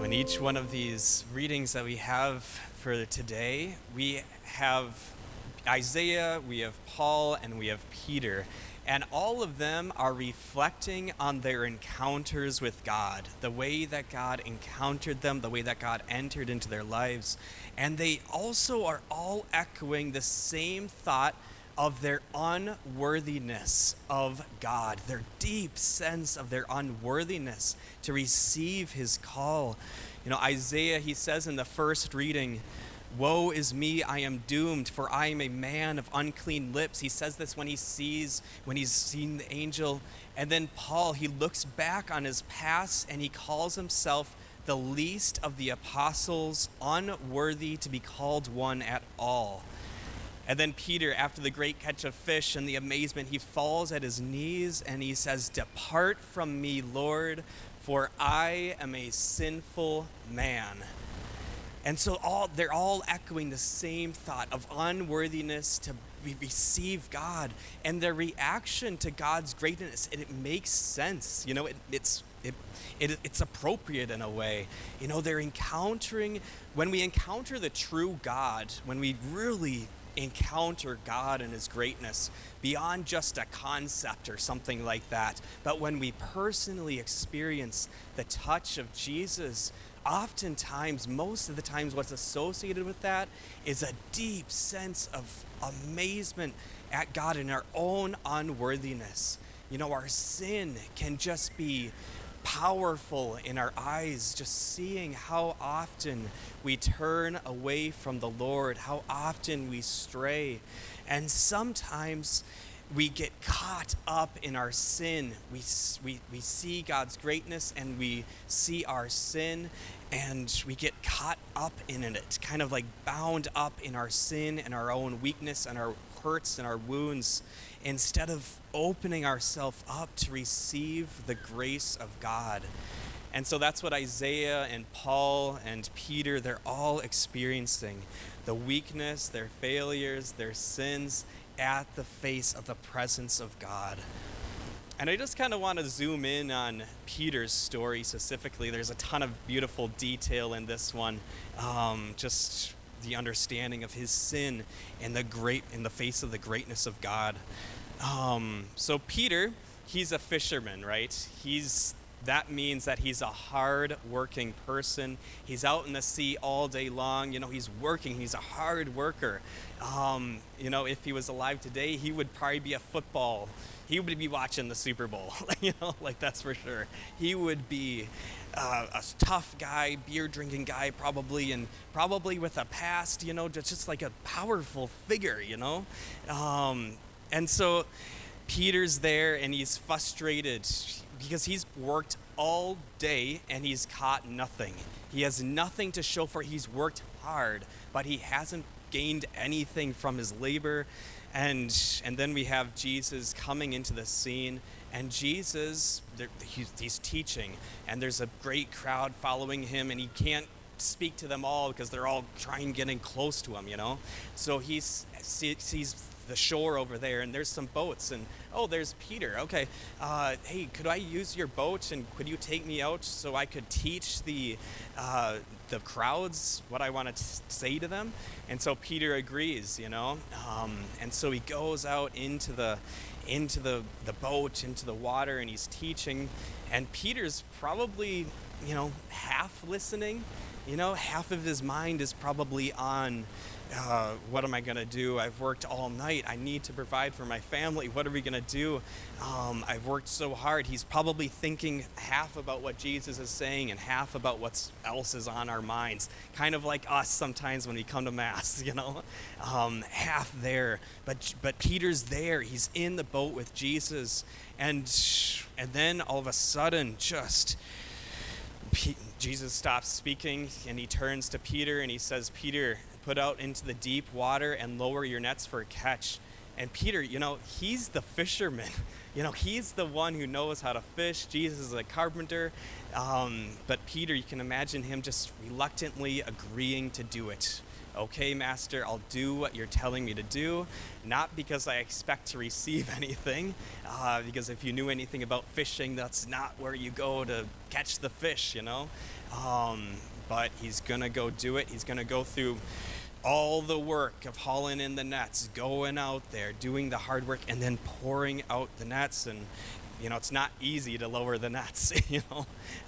in each one of these readings that we have for today, we have Isaiah, we have Paul, and we have Peter. And all of them are reflecting on their encounters with God, the way that God encountered them, the way that God entered into their lives. And they also are all echoing the same thought of their unworthiness of God, their deep sense of their unworthiness to receive his call. You know, Isaiah, he says in the first reading, "Woe is me, I am doomed, for I am a man of unclean lips." He says this when he's seen the angel. And then Paul, he looks back on his past and he calls himself the least of the apostles, unworthy to be called one at all. And then Peter, after the great catch of fish and the amazement, he falls at his knees and he says, "Depart from me, Lord, for I am a sinful man." And so they're all echoing the same thought of unworthiness to receive God. And their reaction to God's greatness, it makes sense. You know, it's appropriate in a way. You know, when we encounter the true God, when we really encounter God and his greatness beyond just a concept or something like that, but when we personally experience the touch of Jesus, oftentimes, most of the times, what's associated with that is a deep sense of amazement at God and our own unworthiness. You know, our sin can just be powerful in our eyes, just seeing how often we turn away from the Lord, how often we stray. And sometimes we get caught up in our sin. We see God's greatness and we see our sin and we get caught up in it, kind of like bound up in our sin and our own weakness and our hurts and our wounds, instead of opening ourselves up to receive the grace of God. And so that's what Isaiah and Paul and Peter, they're all experiencing. The weakness, their failures, their sins at the face of the presence of God. And I just kind of want to zoom in on Peter's story specifically. There's a ton of beautiful detail in this one. Just the understanding of his sin and in the face of the greatness of God. So Peter, he's a fisherman, right? That means that he's a hard-working person. He's out in the sea all day long. You know, he's working. He's a hard worker. You know, if he was alive today, he would probably be he would be watching the Super Bowl, you know, like that's for sure. He would be a tough guy, beer-drinking guy probably, and probably with a past, you know, just like a powerful figure, you know. And so Peter's there and he's frustrated because he's worked all day and he's caught nothing. He has nothing to show for it. He's worked hard, but he hasn't gained anything from his labor. And then we have Jesus coming into the scene, and Jesus, he's teaching, and there's a great crowd following him, and he can't speak to them all because they're all getting close to him, you know. So he sees the shore over there, and there's some boats, and there's Peter. Okay, hey, could I use your boat, and could you take me out so I could teach the crowds what I want to say to them? And so Peter agrees, you know, and so he goes out into the boat, into the water, and he's teaching, and Peter's probably, you know, half listening. You know, half of his mind is probably on, what am I going to do? I've worked all night. I need to provide for my family. What are we going to do? I've worked so hard. He's probably thinking half about what Jesus is saying and half about what else is on our minds. Kind of like us sometimes when we come to Mass, you know, half there. But Peter's there. He's in the boat with Jesus. And then all of a sudden, Jesus stops speaking and he turns to Peter and he says, "Peter, put out into the deep water and lower your nets for a catch." And Peter, you know, he's the fisherman. You know, he's the one who knows how to fish. Jesus is a carpenter. But Peter, you can imagine him just reluctantly agreeing to do it. okay, master, I'll do what you're telling me to do, not because I expect to receive anything, because if you knew anything about fishing, that's not where you go to catch the fish, but he's gonna go do it. He's gonna go through all the work of hauling in the nets, going out there, doing the hard work, and then pouring out the nets. And it's not easy to lower the nets,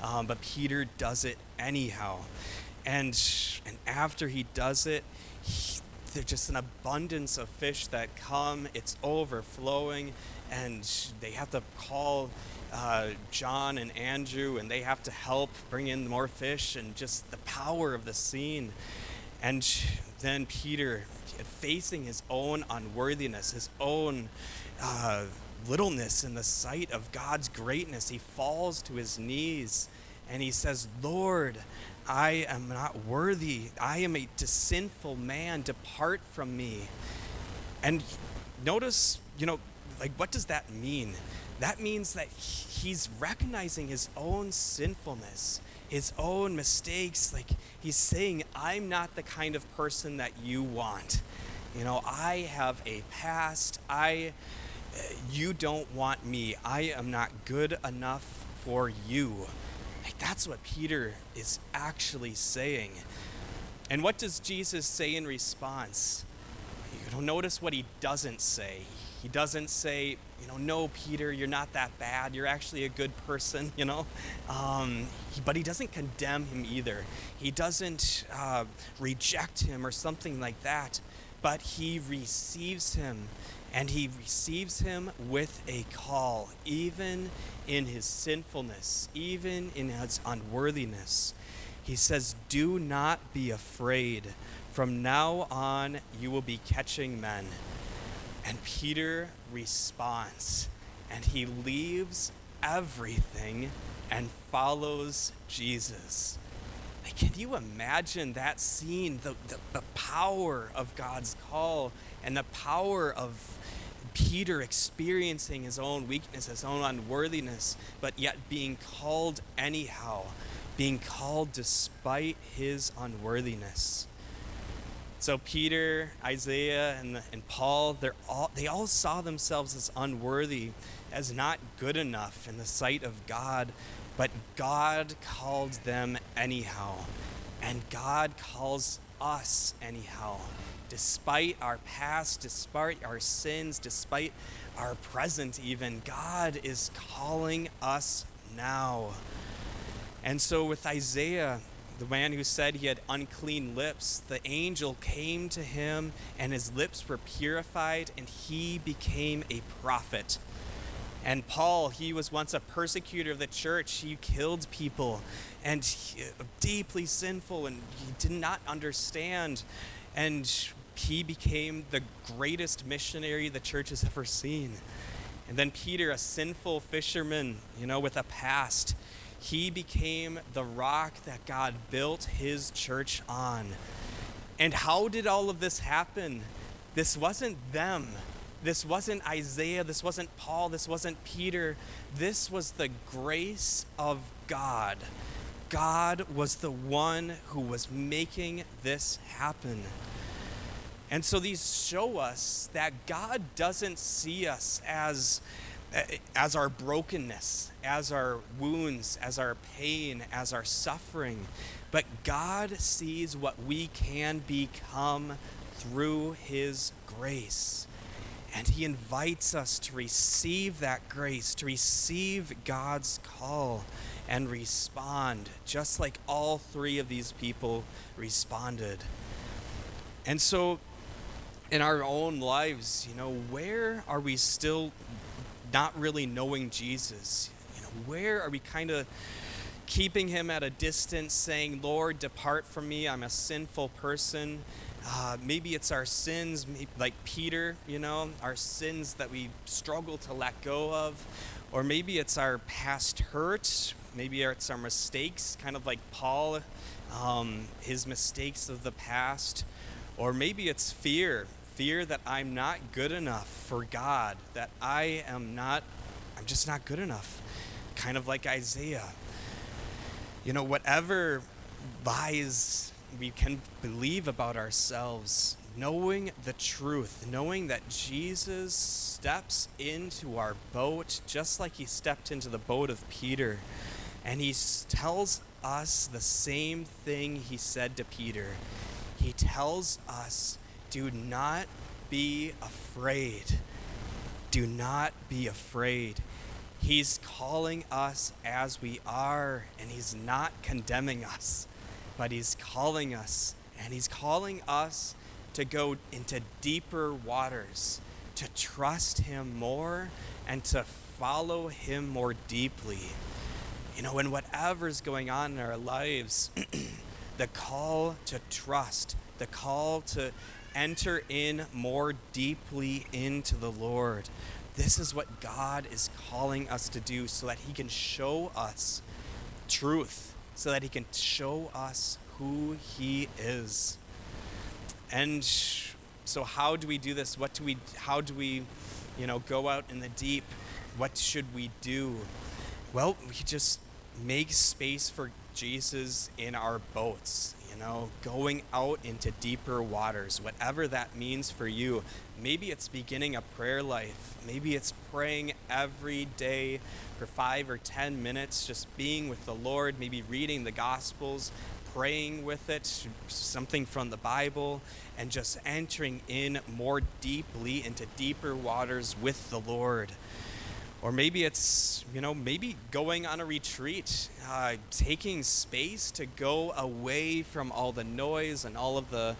but Peter does it anyhow. And after he does it, there's just an abundance of fish that come. It's overflowing, and they have to call John and Andrew, and they have to help bring in more fish, and just the power of the scene. And then Peter, facing his own unworthiness, his own littleness in the sight of God's greatness, he falls to his knees and he says, "Lord, I am not worthy. I am a sinful man. Depart from me." And notice, what does that mean? That means that he's recognizing his own sinfulness, his own mistakes. Like, he's saying, I'm not the kind of person that you want. I have a past. You don't want me. I am not good enough for you. Like, that's what Peter is actually saying. And what does Jesus say in response? Notice what he doesn't say. He doesn't say, no, Peter, you're not that bad. You're actually a good person, but he doesn't condemn him either. He doesn't reject him or something like that, but he receives him, and he receives him with a call, even in his sinfulness, even in his unworthiness. He says, "Do not be afraid. From now on, you will be catching men." And Peter responds, and he leaves everything and follows Jesus. Like, can you imagine that scene? The power of God's call and the power of Peter experiencing his own weakness, his own unworthiness, but yet being called anyhow, being called despite his unworthiness. So Peter, Isaiah, and Paul, they all saw themselves as unworthy, as not good enough in the sight of God, but God called them anyhow. And God calls us anyhow. Despite our past, despite our sins, despite our present even, God is calling us now. And so with Isaiah, the man who said he had unclean lips, the angel came to him and his lips were purified and he became a prophet. And Paul, he was once a persecutor of the church. He killed people and deeply sinful, and he did not understand. And he became the greatest missionary the church has ever seen. And then Peter, a sinful fisherman, with a past, he became the rock that God built his church on. And how did all of this happen? This wasn't them. This wasn't Isaiah. This wasn't Paul. This wasn't Peter. This was the grace of God. God was the one who was making this happen. And so these show us that God doesn't see us as our brokenness, as our wounds, as our pain, as our suffering, but God sees what we can become through his grace. And he invites us to receive that grace, to receive God's call and respond, just like all three of these people responded. And so in our own lives, where are we still not really knowing Jesus? Where are we kind of keeping him at a distance, saying, "Lord, depart from me, I'm a sinful person"? Maybe it's our sins, like Peter, our sins that we struggle to let go of. Or maybe it's our past hurt. Maybe it's our mistakes, kind of like Paul, his mistakes of the past. Or maybe it's fear that I'm not good enough for God, that I'm just not good enough. Kind of like Isaiah. Whatever lies we can believe about ourselves, knowing the truth, knowing that Jesus steps into our boat just like he stepped into the boat of Peter. And he tells us the same thing he said to Peter. He tells us, do not be afraid. Do not be afraid. He's calling us as we are, and he's not condemning us, but he's calling us, and he's calling us to go into deeper waters, to trust him more, and to follow him more deeply. You know, in whatever's going on in our lives, the call to trust, the call to enter in more deeply into the Lord. This is what God is calling us to do so that he can show us truth, so that he can show us who he is. And so how do we do this? How do we, go out in the deep? What should we do? Well, we just make space for Jesus in our boats, going out into deeper waters, whatever that means for you. Maybe it's beginning a prayer life. Maybe it's praying every day for 5 or 10 minutes, just being with the Lord, maybe reading the Gospels, praying with it, something from the Bible, and just entering in more deeply into deeper waters with the Lord. Or maybe it's, maybe going on a retreat, taking space to go away from all the noise and all of the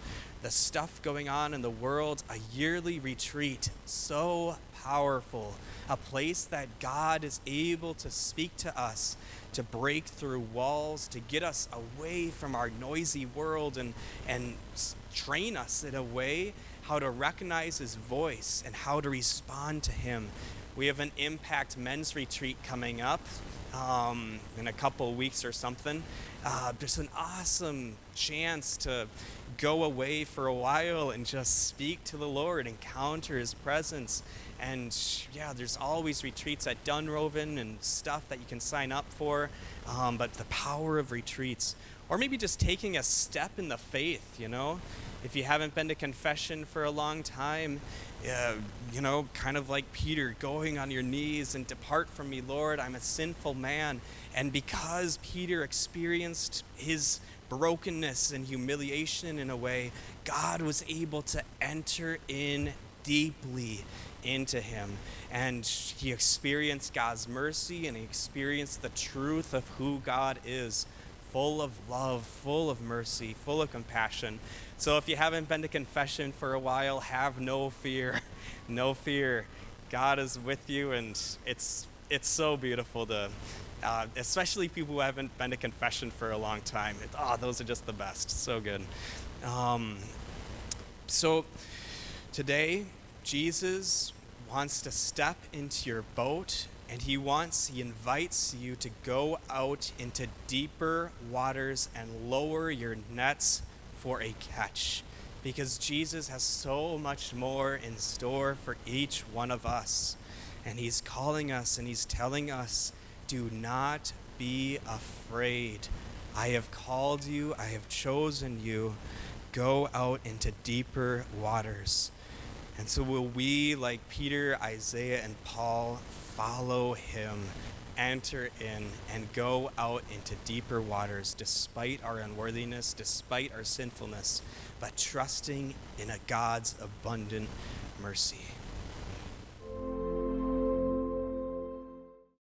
stuff going on in the world. A yearly retreat, so powerful. A place that God is able to speak to us, to break through walls, to get us away from our noisy world and train us in a way how to recognize his voice and how to respond to him. We have an Impact Men's Retreat coming up in a couple of weeks or something. Just an awesome chance to go away for a while and just speak to the Lord, encounter his presence. And there's always retreats at Dunroven and stuff that you can sign up for. But the power of retreats, or maybe just taking a step in the faith, If you haven't been to confession for a long time, kind of like Peter, going on your knees and depart from me, Lord, I'm a sinful man. And because Peter experienced his brokenness and humiliation in a way, God was able to enter in deeply into him. And he experienced God's mercy, and he experienced the truth of who God is. Full of love, full of mercy, full of compassion. So if you haven't been to confession for a while, have no fear. No fear. God is with you, and it's so beautiful to, especially people who haven't been to confession for a long time. Those are just the best. So good. So today, Jesus wants to step into your boat, and he invites you to go out into deeper waters and lower your nets for a catch, because Jesus has so much more in store for each one of us. And he's calling us and he's telling us, do not be afraid. I have called you, I have chosen you. Go out into deeper waters. And so will we, like Peter, Isaiah, and Paul, follow him, enter in, and go out into deeper waters despite our unworthiness, despite our sinfulness, but trusting in a God's abundant mercy.